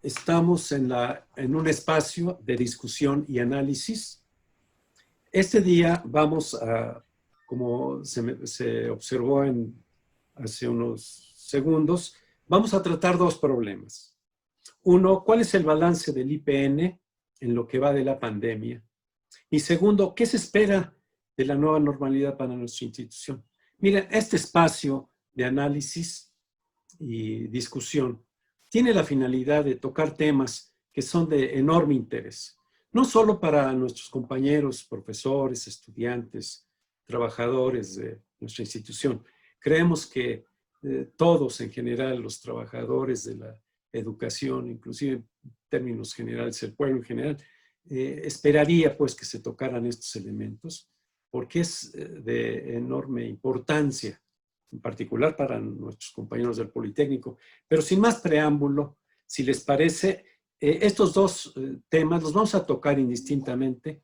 Estamos en un espacio de discusión y análisis. Este día vamos a, como se observó hace unos segundos, vamos a tratar dos problemas. Uno, ¿cuál es el balance del IPN en lo que va de la pandemia? Y segundo, ¿qué se espera de la nueva normalidad para nuestra institución? Miren, este espacio de análisis y discusión tiene la finalidad de tocar temas que son de enorme interés, no solo para nuestros compañeros, profesores, estudiantes, trabajadores de nuestra institución. Creemos que todos en general, los trabajadores de la educación, inclusive en términos generales, el pueblo en general, esperaría pues que se tocaran estos elementos porque es de enorme importancia, en particular para nuestros compañeros del Politécnico. Pero sin más preámbulo, si les parece, estos dos temas los vamos a tocar indistintamente.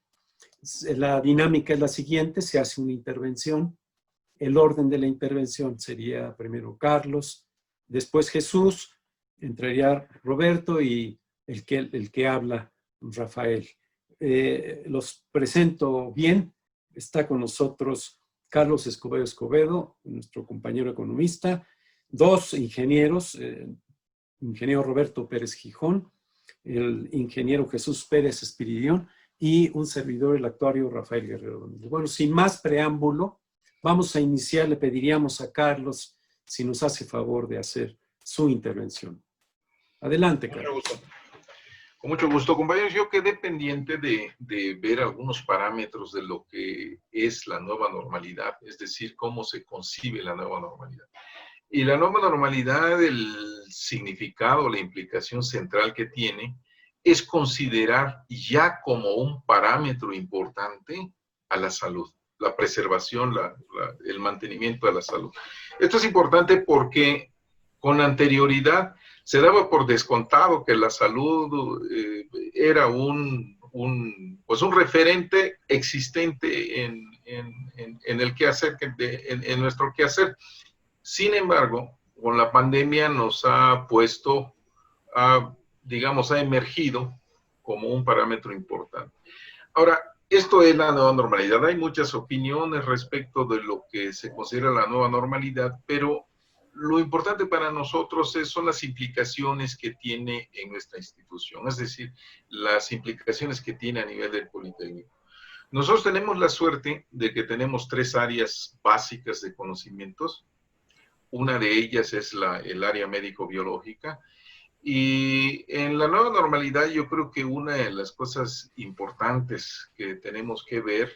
La dinámica es la siguiente: se hace una intervención. El orden de la intervención sería primero Carlos, después Jesús, entraría Roberto y el que habla, Rafael. Los presento bien. Está con nosotros Carlos Escobedo Escobedo, nuestro compañero economista, dos ingenieros, ingeniero Roberto Pérez Gijón, el ingeniero Jesús Pérez Espiridión y un servidor, el actuario Rafael Guerrero Domínguez. Bueno, sin más preámbulo, vamos a iniciar. Le pediríamos a Carlos si nos hace favor de hacer su intervención. Adelante, Carlos. Con mucho gusto, compañeros. Yo quedé pendiente de ver algunos parámetros de lo que es la nueva normalidad, es decir, cómo se concibe la nueva normalidad. Y la nueva normalidad, el significado, la implicación central que tiene, es considerar ya como un parámetro importante a la salud, la preservación, el mantenimiento de la salud. Esto es importante porque con anterioridad se daba por descontado que la salud era un referente existente en el quehacer, en nuestro quehacer. Sin embargo, con la pandemia nos ha puesto, digamos, ha emergido como un parámetro importante. Ahora, esto es la nueva normalidad. Hay muchas opiniones respecto de lo que se considera la nueva normalidad, pero lo importante para nosotros son las implicaciones que tiene en nuestra institución, es decir, las implicaciones que tiene a nivel del Politécnico. Nosotros tenemos la suerte de que tenemos tres áreas básicas de conocimientos. Una de ellas es el área médico-biológica. Y en la nueva normalidad yo creo que una de las cosas importantes que tenemos que ver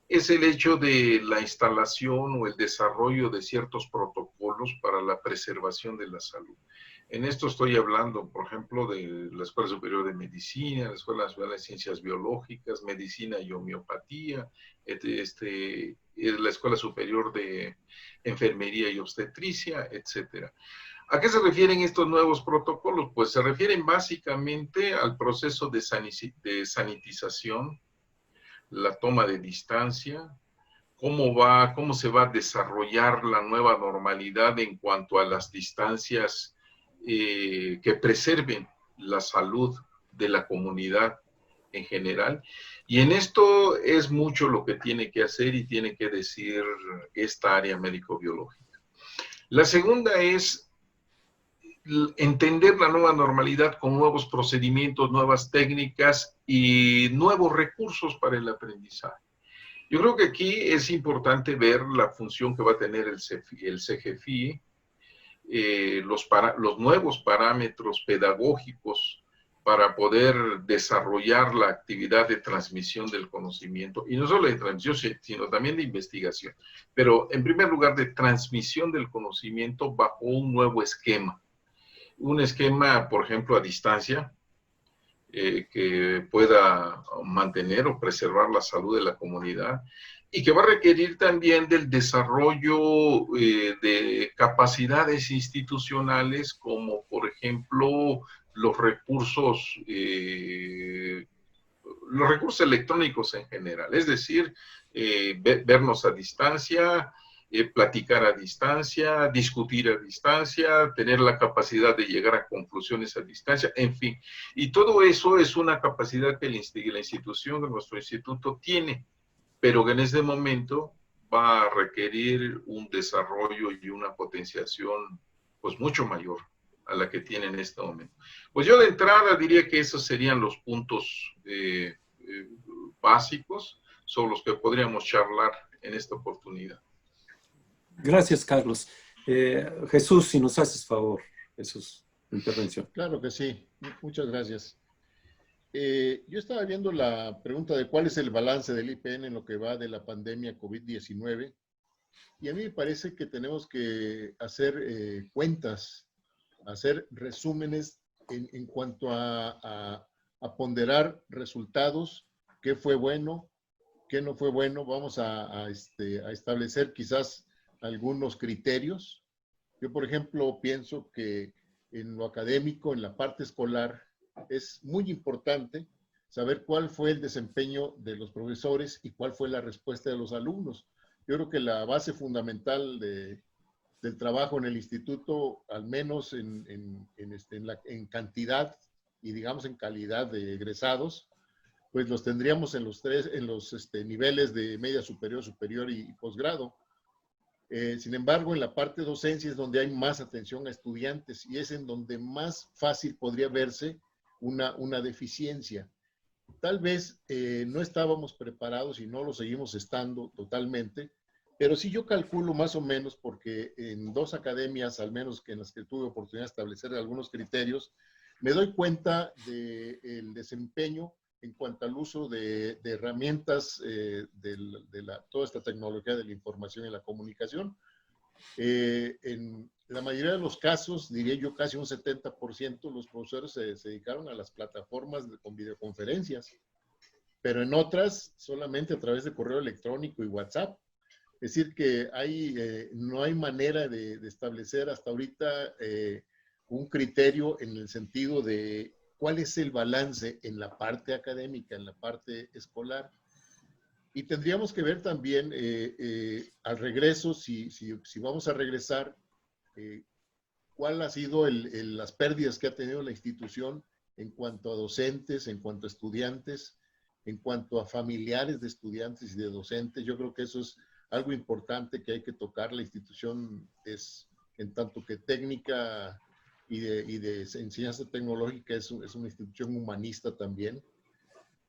es el hecho de la instalación o el desarrollo de ciertos protocolos para la preservación de la salud. En esto estoy hablando, por ejemplo, de la Escuela Superior de Medicina, la Escuela Nacional de Ciencias Biológicas, Medicina y Homeopatía, la Escuela Superior de Enfermería y Obstetricia, etcétera. ¿A qué se refieren estos nuevos protocolos? Pues se refieren básicamente al proceso de sanitización, la toma de distancia, cómo se va a desarrollar la nueva normalidad en cuanto a las distancias que preserven la salud de la comunidad en general. Y en esto es mucho lo que tiene que hacer y tiene que decir esta área médico-biológica. La segunda es entender la nueva normalidad con nuevos procedimientos, nuevas técnicas y nuevos recursos para el aprendizaje. Yo creo que aquí es importante ver la función que va a tener el CGFI, los nuevos parámetros pedagógicos para poder desarrollar la actividad de transmisión del conocimiento, y no solo de transmisión, sino también de investigación, pero en primer lugar de transmisión del conocimiento bajo un nuevo esquema. Un esquema, por ejemplo, a distancia, que pueda mantener o preservar la salud de la comunidad y que va a requerir también del desarrollo de capacidades institucionales como, por ejemplo, los recursos electrónicos en general, es decir, vernos a distancia, platicar a distancia, discutir a distancia, tener la capacidad de llegar a conclusiones a distancia, en fin. Y todo eso es una capacidad que la institución, que nuestro instituto tiene, pero que en este momento va a requerir un desarrollo y una potenciación pues mucho mayor a la que tiene en este momento. Pues yo de entrada diría que esos serían los puntos básicos sobre los que podríamos charlar en esta oportunidad. Gracias, Carlos. Jesús, si nos haces favor, Jesús, intervención. Claro que sí, muchas gracias. Yo estaba viendo la pregunta de cuál es el balance del IPN en lo que va de la pandemia COVID-19 y a mí me parece que tenemos que hacer cuentas, hacer resúmenes en cuanto a ponderar resultados, qué fue bueno, qué no fue bueno. Vamos a establecer quizás algunos criterios. Yo, por ejemplo, pienso que en lo académico, en la parte escolar, es muy importante saber cuál fue el desempeño de los profesores y cuál fue la respuesta de los alumnos. Yo creo que la base fundamental del trabajo en el instituto, al menos en cantidad y digamos en calidad de egresados, pues los tendríamos en los niveles de media superior, superior y posgrado. Sin embargo, en la parte de docencia es donde hay más atención a estudiantes y es en donde más fácil podría verse una deficiencia. Tal vez no estábamos preparados y no lo seguimos estando totalmente, pero sí yo calculo más o menos, porque en 2 academias, al menos que en las que tuve oportunidad de establecer algunos criterios, me doy cuenta del desempeño en cuanto al uso de herramientas toda esta tecnología de la información y la comunicación. En la mayoría de los casos, diría yo casi un 70%, los profesores se dedicaron a las plataformas con videoconferencias, pero en otras solamente a través de correo electrónico y WhatsApp. Es decir, que no hay manera de establecer hasta ahorita un criterio en el sentido de cuál es el balance en la parte académica, en la parte escolar. Y tendríamos que ver también al regreso, si vamos a regresar, cuál ha sido las pérdidas que ha tenido la institución en cuanto a docentes, en cuanto a estudiantes, en cuanto a familiares de estudiantes y de docentes. Yo creo que eso es algo importante que hay que tocar. La institución es, en tanto que técnica y de enseñanza tecnológica, es una institución humanista también.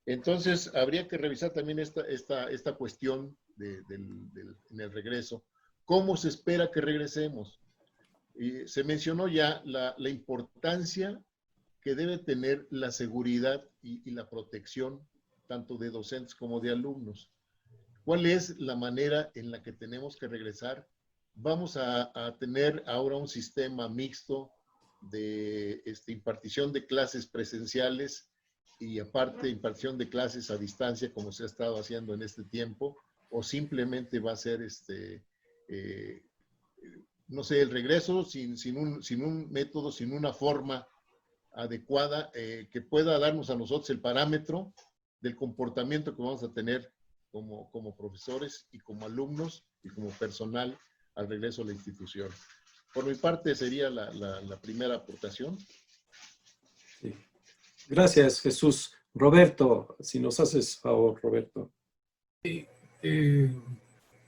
Entonces, habría que revisar también esta cuestión en el regreso. ¿Cómo se espera que regresemos? Se mencionó ya la importancia que debe tener la seguridad y la protección tanto de docentes como de alumnos. ¿Cuál es la manera en la que tenemos que regresar? Vamos a tener ahora un sistema mixto de impartición de clases presenciales y aparte impartición de clases a distancia, como se ha estado haciendo en este tiempo, o simplemente va a ser no sé, el regreso sin un método, sin una forma adecuada que pueda darnos a nosotros el parámetro del comportamiento que vamos a tener como profesores y como alumnos y como personal al regreso a la institución. Por mi parte sería la primera aportación. Sí. Gracias, Jesús. Roberto, si nos haces favor, Roberto.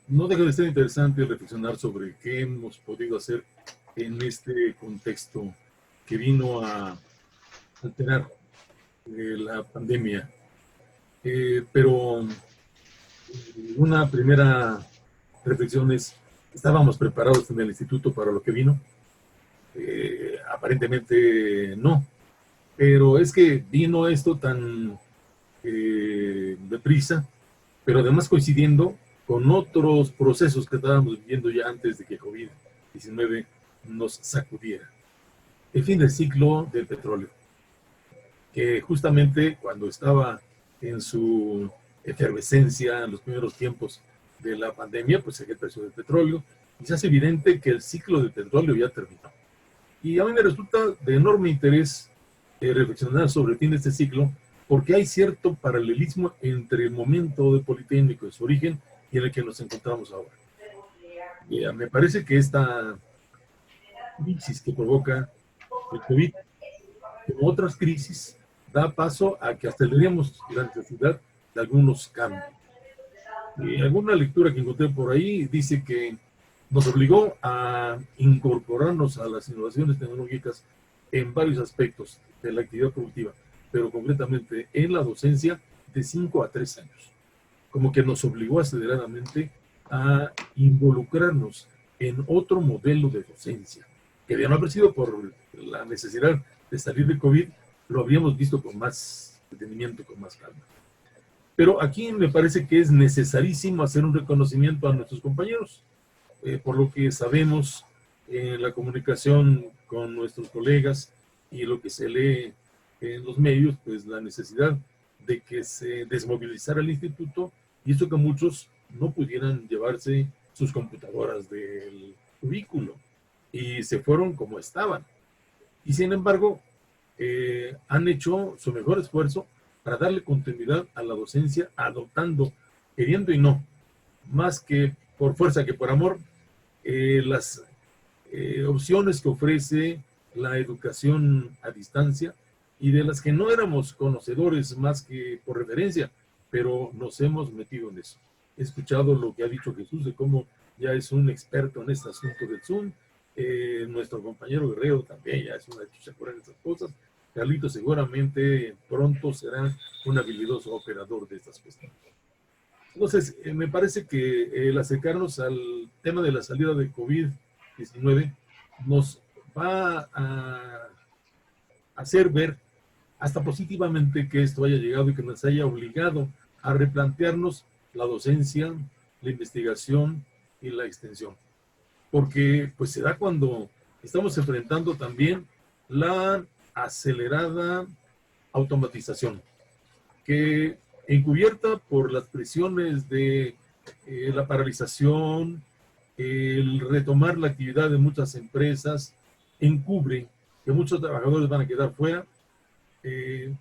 No deja de ser interesante reflexionar sobre qué hemos podido hacer en este contexto que vino a alterar la pandemia. Pero una primera reflexión es, ¿estábamos preparados en el instituto para lo que vino? Aparentemente no. Pero es que vino esto tan deprisa, pero además coincidiendo con otros procesos que estábamos viviendo ya antes de que COVID-19 nos sacudiera. El fin del ciclo del petróleo, que justamente cuando estaba en su efervescencia en los primeros tiempos de la pandemia, pues seguía el precio del petróleo, y se hace evidente que el ciclo del petróleo ya terminó. Y a mí me resulta de enorme interés reflexionar sobre el fin de este ciclo, porque hay cierto paralelismo entre el momento del Politécnico de su origen y en el que nos encontramos ahora. Mira, me parece que esta crisis que provoca el COVID, como otras crisis, da paso a que aceleremos la necesidad de algunos cambios. Alguna lectura que encontré por ahí dice que nos obligó a incorporarnos a las innovaciones tecnológicas en varios aspectos de la actividad productiva, pero concretamente en la docencia de 5 a 3 años. Como que nos obligó aceleradamente a involucrarnos en otro modelo de docencia, que de no haber sido por la necesidad de salir de COVID, lo habríamos visto con más detenimiento, con más calma. Pero aquí me parece que es necesarísimo hacer un reconocimiento a nuestros compañeros, por lo que sabemos en la comunicación con nuestros colegas y lo que se lee en los medios, pues la necesidad de que se desmovilizara el instituto y eso que muchos no pudieran llevarse sus computadoras del cubículo y se fueron como estaban. Y sin embargo, han hecho su mejor esfuerzo para darle continuidad a la docencia, adoptando, queriendo y no, más que por fuerza que por amor, las opciones que ofrece la educación a distancia y de las que no éramos conocedores más que por referencia, pero nos hemos metido en eso. He escuchado lo que ha dicho Jesús de cómo ya es un experto en este asunto del Zoom. Nuestro compañero Guerrero también ya es una chuchacura en estas cosas. Carlito seguramente pronto será un habilidoso operador de estas cuestiones. Entonces, me parece que el acercarnos al tema de la salida de COVID-19 nos va a hacer ver hasta positivamente que esto haya llegado y que nos haya obligado a replantearnos la docencia, la investigación y la extensión. Porque pues se da cuando estamos enfrentando también la acelerada automatización, que encubierta por las presiones de la paralización, el retomar la actividad de muchas empresas, encubre que muchos trabajadores van a quedar fuera,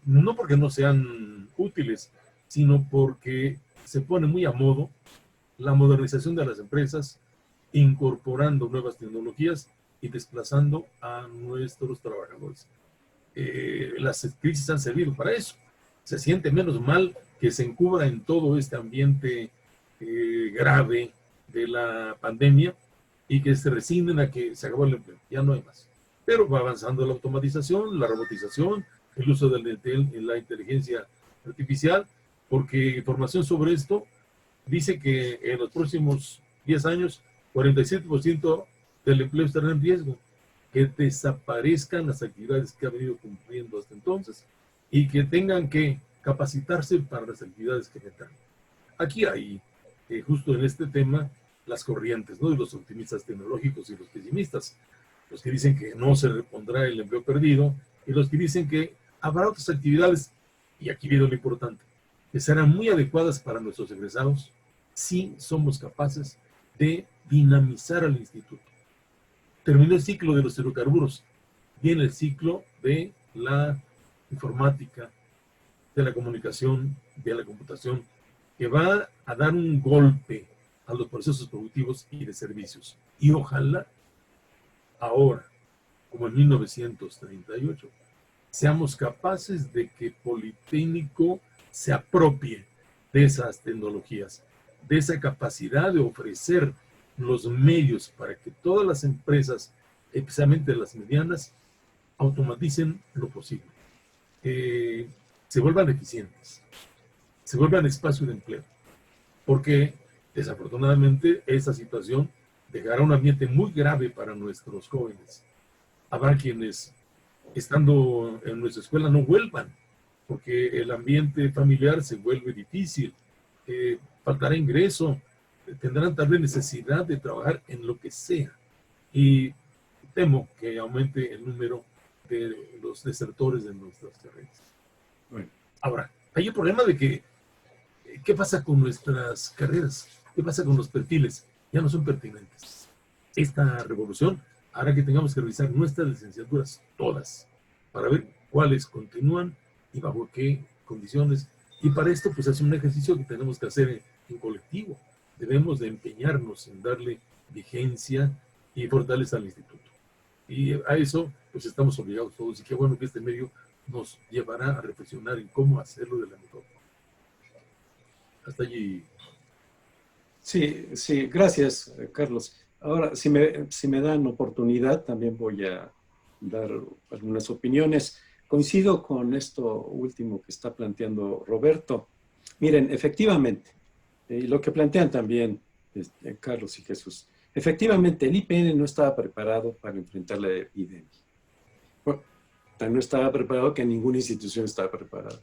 no porque no sean útiles, sino porque se pone muy a modo la modernización de las empresas, incorporando nuevas tecnologías y desplazando a nuestros trabajadores. Las crisis han servido para eso. Se siente menos mal que se encubra en todo este ambiente grave de la pandemia y que se resignen a que se acabó el empleo. Ya no hay más. Pero va avanzando la automatización, la robotización, el uso de la inteligencia artificial, porque información sobre esto dice que en los próximos 10 años, 47% del empleo estará en riesgo, que desaparezcan las actividades que ha venido cumpliendo hasta entonces y que tengan que capacitarse para las actividades que vendrán. Aquí hay, justo en este tema, las corrientes, ¿no? De los optimistas tecnológicos y los pesimistas. Los que dicen que no se repondrá el empleo perdido y los que dicen que habrá otras actividades, y aquí viene lo importante, que serán muy adecuadas para nuestros egresados si somos capaces de dinamizar al instituto. Terminó el ciclo de los hidrocarburos, viene el ciclo de la informática, de la comunicación, de la computación, que va a dar un golpe a los procesos productivos y de servicios. Y ojalá ahora, como en 1938, seamos capaces de que Politécnico se apropie de esas tecnologías, de esa capacidad de ofrecer los medios para que todas las empresas, especialmente las medianas, automaticen lo posible. Se vuelvan eficientes, se vuelvan espacio de empleo, porque desafortunadamente esta situación dejará un ambiente muy grave para nuestros jóvenes. Habrá quienes, estando en nuestra escuela, no vuelvan, porque el ambiente familiar se vuelve difícil, faltará ingreso, tendrán tal vez necesidad de trabajar en lo que sea. Y temo que aumente el número de los desertores de nuestras carreras. Bueno, ahora, hay el problema de que, ¿qué pasa con nuestras carreras? ¿Qué pasa con los perfiles? Ya no son pertinentes. Esta revolución hará que tengamos que revisar nuestras licenciaturas, todas, para ver cuáles continúan y bajo qué condiciones. Y para esto, pues es un ejercicio que tenemos que hacer en colectivo. Debemos de empeñarnos en darle vigencia y fortaleza al instituto. Y a eso, pues estamos obligados todos, y qué bueno que este medio nos llevará a reflexionar en cómo hacerlo de la mejor forma. Hasta allí. Sí, sí, gracias, Carlos. Ahora, si me dan oportunidad, también voy a dar algunas opiniones. Coincido con esto último que está planteando Roberto. Miren, efectivamente, y lo que plantean también Carlos y Jesús, efectivamente el IPN no estaba preparado para enfrentar la epidemia. Bueno, no estaba preparado, que ninguna institución estaba preparada.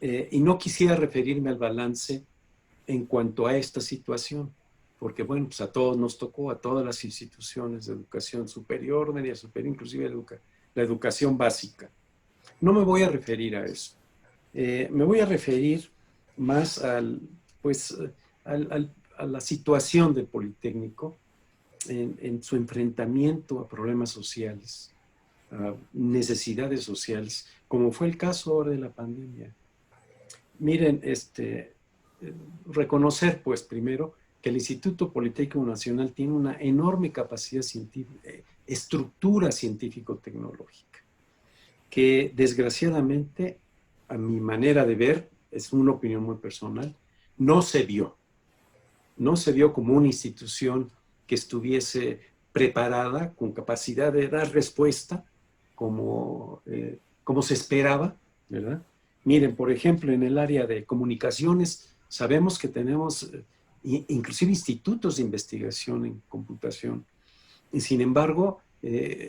Y no quisiera referirme al balance en cuanto a esta situación, porque bueno, pues a todos nos tocó, a todas las instituciones de educación superior, media superior, inclusive la educación básica. No me voy a referir a eso. Me voy a referir más pues, a la situación del Politécnico en su enfrentamiento a problemas sociales, a necesidades sociales, como fue el caso ahora de la pandemia. Miren, reconocer, pues, primero, que el Instituto Politécnico Nacional tiene una enorme capacidad científica, estructura científico-tecnológica, que desgraciadamente, a mi manera de ver, es una opinión muy personal, no se vio como una institución que estuviese preparada, con capacidad de dar respuesta, como se esperaba, ¿verdad? Miren, por ejemplo, en el área de comunicaciones, sabemos que tenemos inclusive institutos de investigación en computación. Y sin embargo,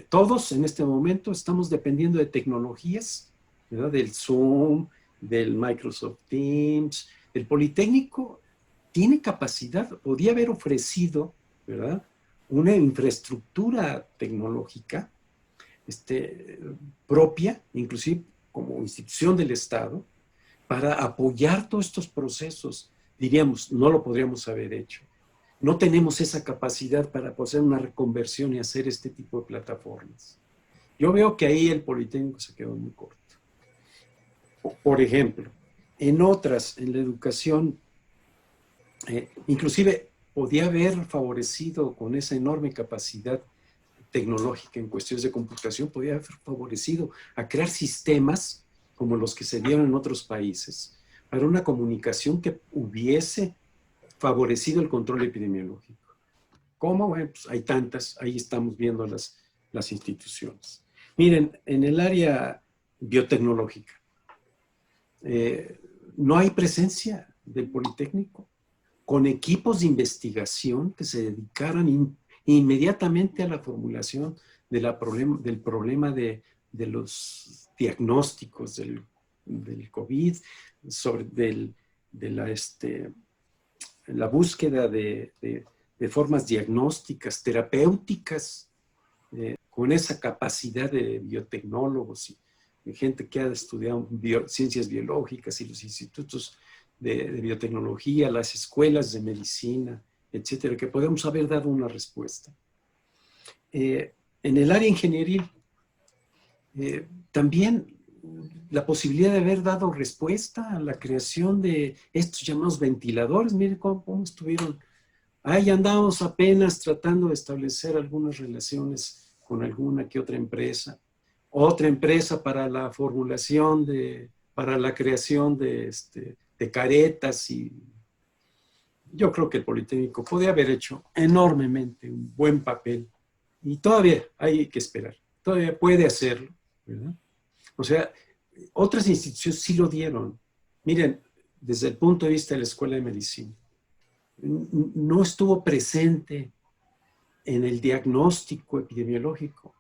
todos en este momento estamos dependiendo de tecnologías, ¿verdad? Del Zoom, del Microsoft Teams. El Politécnico tiene capacidad, podía haber ofrecido, ¿verdad?, una infraestructura tecnológica propia, inclusive como institución del Estado, para apoyar todos estos procesos. Diríamos, no lo podríamos haber hecho. No tenemos esa capacidad para hacer una reconversión y hacer este tipo de plataformas. Yo veo que ahí el Politécnico se quedó muy corto. Por ejemplo, en la educación, inclusive podía haber favorecido con esa enorme capacidad tecnológica en cuestiones de computación, podía haber favorecido a crear sistemas como los que se dieron en otros países para una comunicación que hubiese favorecido el control epidemiológico. ¿Cómo? Bueno, pues hay tantas, ahí estamos viendo las instituciones. Miren, en el área biotecnológica, no hay presencia del Politécnico con equipos de investigación que se dedicaran inmediatamente a la formulación del problema de los diagnósticos del COVID, de la búsqueda de formas diagnósticas, terapéuticas, con esa capacidad de biotecnólogos y de gente que ha estudiado ciencias biológicas y los institutos de biotecnología, las escuelas de medicina, etcétera, que podemos haber dado una respuesta. En el área ingenieril, también la posibilidad de haber dado respuesta a la creación de estos llamados ventiladores. Miren cómo estuvieron. Ahí andamos apenas tratando de establecer algunas relaciones con alguna que otra empresa. Otra empresa para la formulación para la creación de caretas, y yo creo que el Politécnico podía haber hecho enormemente un buen papel y todavía hay que esperar, todavía puede hacerlo, ¿verdad? O sea, otras instituciones sí lo dieron. Miren, desde el punto de vista de la Escuela de Medicina, no estuvo presente en el diagnóstico epidemiológico.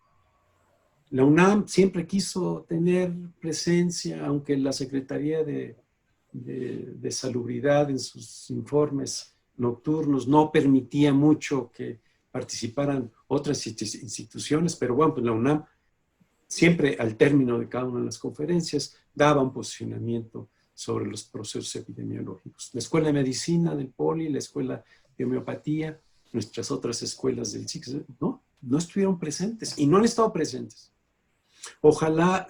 La UNAM siempre quiso tener presencia, aunque la Secretaría de Salubridad en sus informes nocturnos no permitía mucho que participaran otras instituciones, pero bueno, pues la UNAM siempre al término de cada una de las conferencias daba un posicionamiento sobre los procesos epidemiológicos. La Escuela de Medicina del Poli, la Escuela de Homeopatía, nuestras otras escuelas del SIX, no estuvieron presentes y no han estado presentes. Ojalá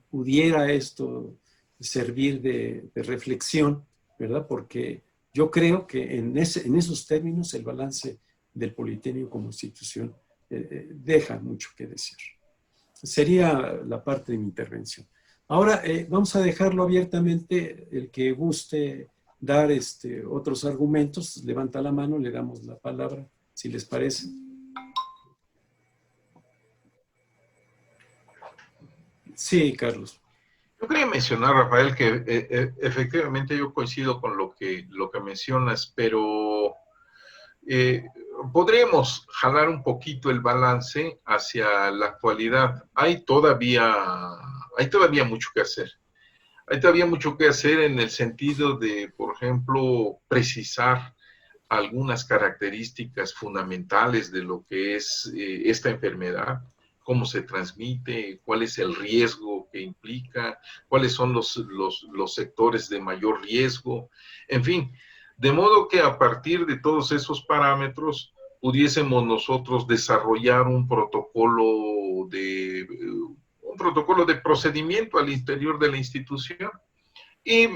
pudiera esto servir de reflexión, ¿verdad? Porque yo creo que en esos términos el balance del Politécnico como institución deja mucho que decir. Sería la parte de mi intervención. Ahora vamos a dejarlo abiertamente, el que guste dar otros argumentos, levanta la mano, le damos la palabra, si les parece. Sí, Carlos. Yo quería mencionar, Rafael, que efectivamente yo coincido con lo que mencionas, pero podríamos jalar un poquito el balance hacia la actualidad. Hay todavía mucho que hacer. Hay todavía mucho que hacer en el sentido de, por ejemplo, precisar algunas características fundamentales de lo que es esta enfermedad, cómo se transmite, cuál es el riesgo que implica, cuáles son los sectores de mayor riesgo, en fin, de modo que a partir de todos esos parámetros pudiésemos nosotros desarrollar un protocolo de procedimiento al interior de la institución y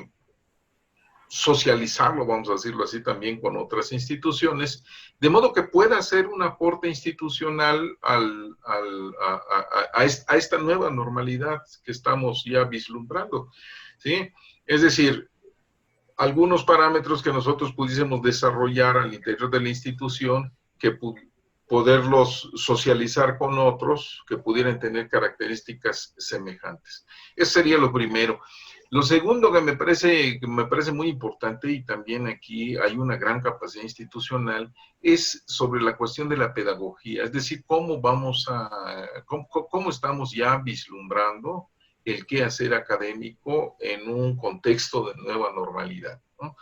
socializarlo, vamos a decirlo así, también con otras instituciones, de modo que pueda hacer un aporte institucional a esta nueva normalidad que estamos ya vislumbrando, ¿sí? Es decir, algunos parámetros que nosotros pudiésemos desarrollar al interior de la institución, que poderlos socializar con otros que pudieran tener características semejantes. Eso sería lo primero. Lo segundo que me parece muy importante, y también aquí hay una gran capacidad institucional, es sobre la cuestión de la pedagogía, es decir, cómo estamos ya vislumbrando el quehacer académico en un contexto de nueva normalidad, ¿no?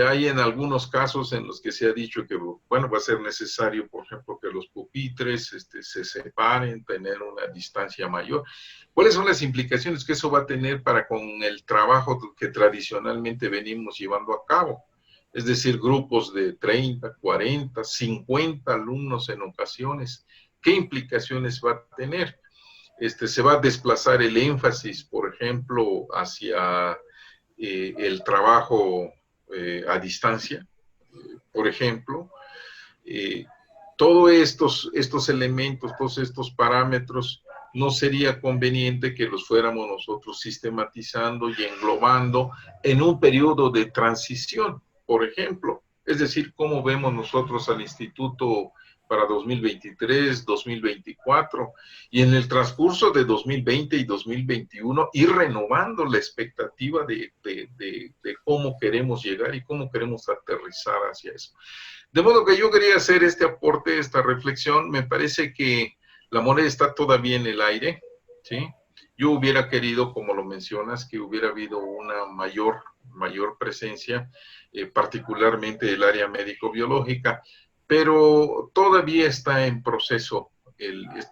Hay en algunos casos en los que se ha dicho que, bueno, va a ser necesario, por ejemplo, que los pupitres se separen, tener una distancia mayor. ¿Cuáles son las implicaciones que eso va a tener para con el trabajo que tradicionalmente venimos llevando a cabo? Es decir, grupos de 30, 40, 50 alumnos en ocasiones. ¿Qué implicaciones va a tener? Se va a desplazar el énfasis, por ejemplo, hacia el trabajo a distancia, por ejemplo. Todos estos elementos, todos estos parámetros, no sería conveniente que los fuéramos nosotros sistematizando y englobando en un periodo de transición, por ejemplo. Es decir, cómo vemos nosotros al instituto para 2023, 2024, y en el transcurso de 2020 y 2021 ir renovando la expectativa de cómo queremos llegar y cómo queremos aterrizar hacia eso. De modo que yo quería hacer este aporte, esta reflexión. Me parece que la moneda está todavía en el aire, ¿sí? Yo hubiera querido, como lo mencionas, que hubiera habido una mayor presencia, particularmente del área médico-biológica, pero todavía está en proceso,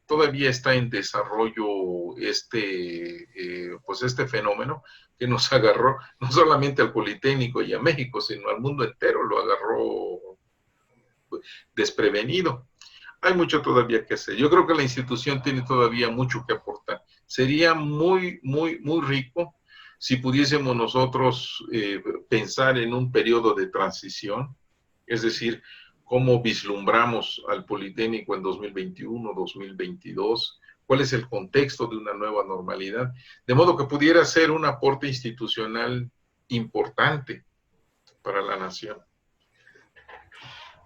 todavía está en desarrollo este fenómeno que nos agarró no solamente al Politécnico y a México, sino al mundo entero, lo agarró desprevenido. Hay mucho todavía que hacer. Yo creo que la institución tiene todavía mucho que aportar. Sería muy rico si pudiésemos nosotros pensar en un periodo de transición, es decir, cómo vislumbramos al Politécnico en 2021, 2022, cuál es el contexto de una nueva normalidad, de modo que pudiera ser un aporte institucional importante para la nación.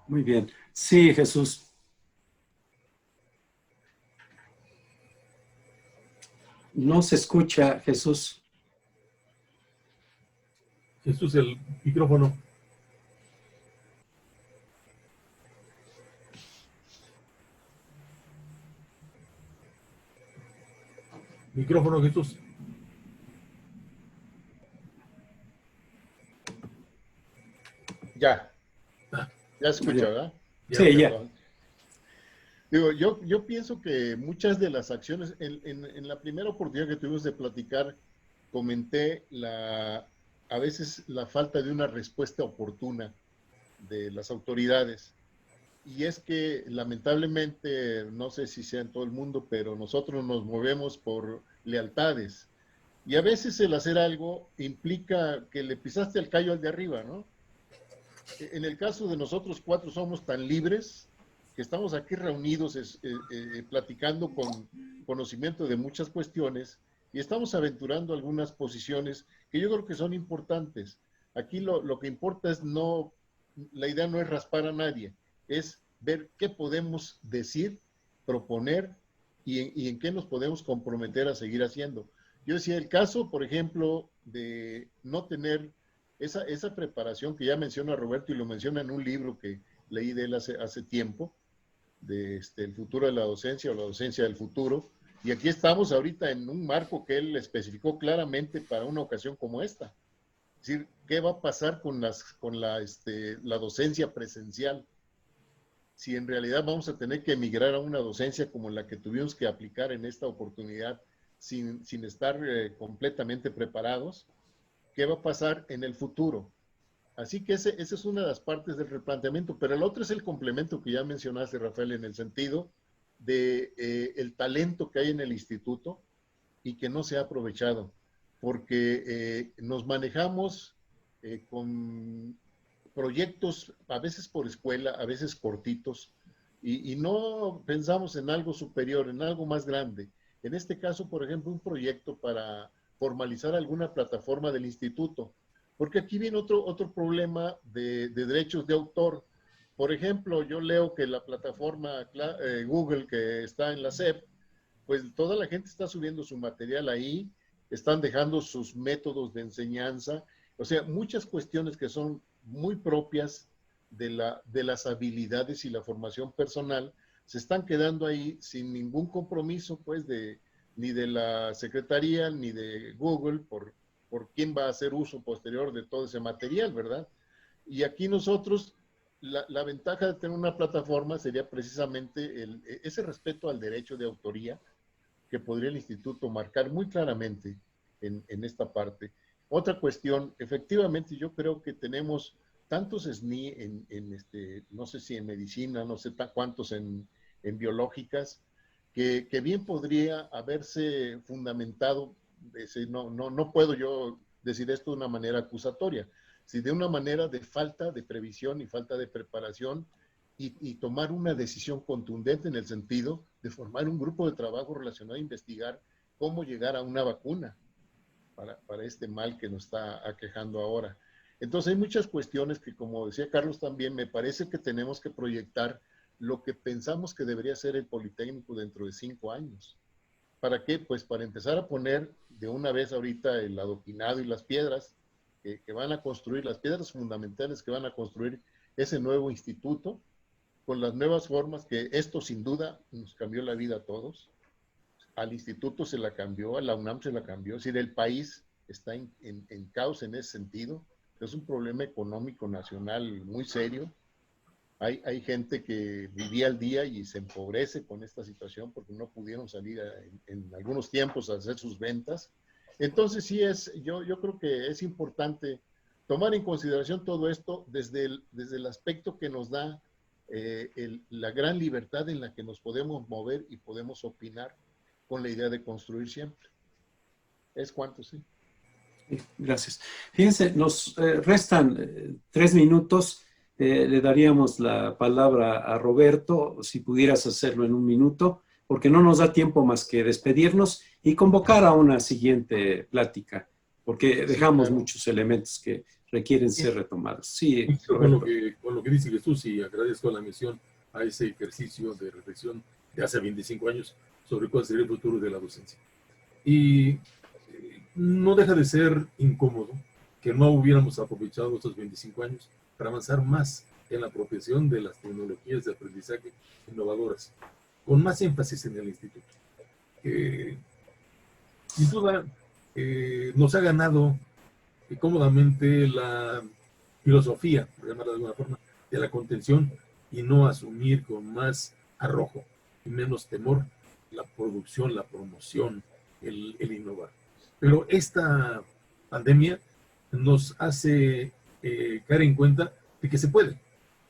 Muy bien. Sí, Jesús. No se escucha, Jesús. Jesús, el micrófono. Micrófono, Jesús. Ya se escucha, ¿verdad? Sí, ya. Digo, yo pienso que muchas de las acciones, en la primera oportunidad que tuvimos de platicar, comenté a veces la falta de una respuesta oportuna de las autoridades. Y es que lamentablemente, no sé si sea en todo el mundo, pero nosotros nos movemos por lealtades. Y a veces el hacer algo implica que le pisaste el callo al de arriba, ¿no? En el caso de nosotros cuatro somos tan libres que estamos aquí reunidos platicando con conocimiento de muchas cuestiones y estamos aventurando algunas posiciones que yo creo que son importantes. Aquí lo que importa es la idea no es raspar a nadie, es ver qué podemos decir, proponer y en qué nos podemos comprometer a seguir haciendo. Yo decía, el caso, por ejemplo, de no tener esa preparación que ya menciona Roberto y lo menciona en un libro que leí de él hace tiempo, de el futuro de la docencia o la docencia del futuro. Y aquí estamos ahorita en un marco que él especificó claramente para una ocasión como esta. Es decir, ¿qué va a pasar con la docencia presencial? Si en realidad vamos a tener que emigrar a una docencia como la que tuvimos que aplicar en esta oportunidad sin estar completamente preparados, ¿qué va a pasar en el futuro? Así que esa es una de las partes del replanteamiento, pero el otro es el complemento que ya mencionaste, Rafael, en el sentido de el talento que hay en el instituto y que no se ha aprovechado, porque nos manejamos con proyectos a veces por escuela, a veces cortitos, y no pensamos en algo superior, en algo más grande. En este caso, por ejemplo, un proyecto para formalizar alguna plataforma del instituto, porque aquí viene otro problema de derechos de autor. Por ejemplo, yo leo que la plataforma Google que está en la SEP, pues toda la gente está subiendo su material ahí, están dejando sus métodos de enseñanza, o sea, muchas cuestiones que son muy propias de las habilidades y la formación personal se están quedando ahí sin ningún compromiso, pues, ni de la Secretaría, ni de Google, por quién va a hacer uso posterior de todo ese material, ¿verdad? Y aquí nosotros, la ventaja de tener una plataforma sería precisamente ese respeto al derecho de autoría que podría el instituto marcar muy claramente en esta parte. Otra cuestión, efectivamente yo creo que tenemos tantos SNI no sé si en medicina, no sé cuántos en biológicas, que bien podría haberse fundamentado, no puedo yo decir esto de una manera acusatoria, sino de una manera de falta de previsión y falta de preparación y tomar una decisión contundente en el sentido de formar un grupo de trabajo relacionado a investigar cómo llegar a una vacuna para este mal que nos está aquejando ahora. Entonces hay muchas cuestiones que, como decía Carlos también, me parece que tenemos que proyectar lo que pensamos que debería ser el Politécnico dentro de 5 años. ¿Para qué? Pues para empezar a poner de una vez ahorita el adoquinado y las piedras que van a construir, las piedras fundamentales que van a construir ese nuevo instituto, con las nuevas formas que esto sin duda nos cambió la vida a todos. Al instituto se la cambió, a la UNAM se la cambió, es decir, el país está en caos en ese sentido. Es un problema económico nacional muy serio. Hay gente que vivía al día y se empobrece con esta situación porque no pudieron salir en algunos tiempos a hacer sus ventas. Entonces sí yo creo que es importante tomar en consideración todo esto desde el aspecto que nos da la gran libertad en la que nos podemos mover y podemos opinar con la idea de construir siempre. Es cuanto, sí. Gracias. Fíjense, nos restan 3 minutos. Le daríamos la palabra a Roberto, si pudieras hacerlo en 1 minuto, porque no nos da tiempo más que despedirnos y convocar a una siguiente plática, porque dejamos muchos elementos que requieren ser retomados. Sí, Roberto. Con lo que dice Jesús, y agradezco la mención a ese ejercicio de reflexión de hace 25 años sobre cuál sería el futuro de la docencia. Y no deja de ser incómodo que no hubiéramos aprovechado estos 25 años para avanzar más en la apropiación de las tecnologías de aprendizaje innovadoras, con más énfasis en el instituto. Sin duda, nos ha ganado cómodamente la filosofía, por llamarla de alguna forma, de la contención y no asumir con más arrojo y menos temor la producción, la promoción, el innovar. Pero esta pandemia nos hace caer en cuenta de que se puede.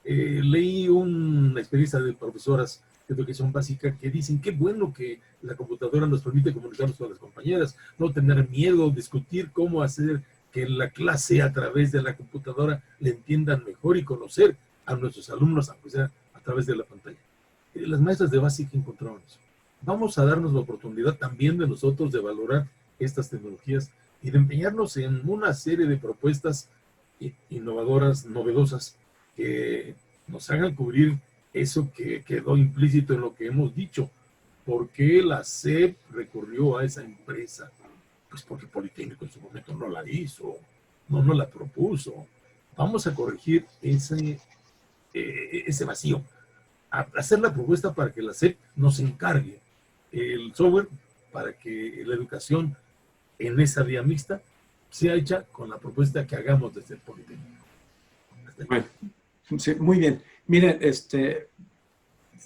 Leí una experiencia de profesoras de educación básica que dicen qué bueno que la computadora nos permite comunicarnos con las compañeras, no tener miedo, discutir cómo hacer que la clase a través de la computadora le entiendan mejor y conocer a nuestros alumnos, aunque sea a través de la pantalla. las maestras de básica encontraron eso. Vamos a darnos la oportunidad también de nosotros de valorar estas tecnologías y de empeñarnos en una serie de propuestas innovadoras, novedosas, que nos hagan cubrir eso que quedó implícito en lo que hemos dicho. ¿Por qué la SEP recurrió a esa empresa? Pues porque Politécnico en su momento no la hizo, no la propuso. Vamos a corregir ese vacío, a hacer la propuesta para que la SEP nos encargue el software para que la educación en esa vía mixta sea hecha con la propuesta que hagamos desde el Politécnico. Bueno, sí, muy bien. Miren,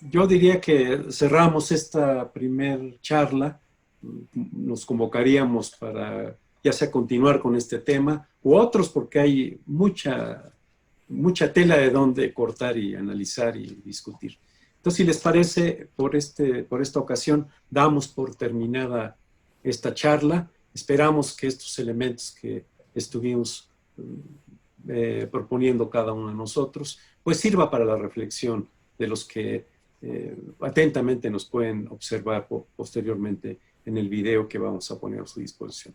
yo diría que cerramos esta primer charla. Nos convocaríamos para ya sea continuar con este tema u otros, porque hay mucha tela de donde cortar y analizar y discutir. Entonces, si les parece, por esta ocasión damos por terminada esta charla. Esperamos que estos elementos que estuvimos proponiendo cada uno de nosotros, pues sirva para la reflexión de los que atentamente nos pueden observar posteriormente en el video que vamos a poner a su disposición.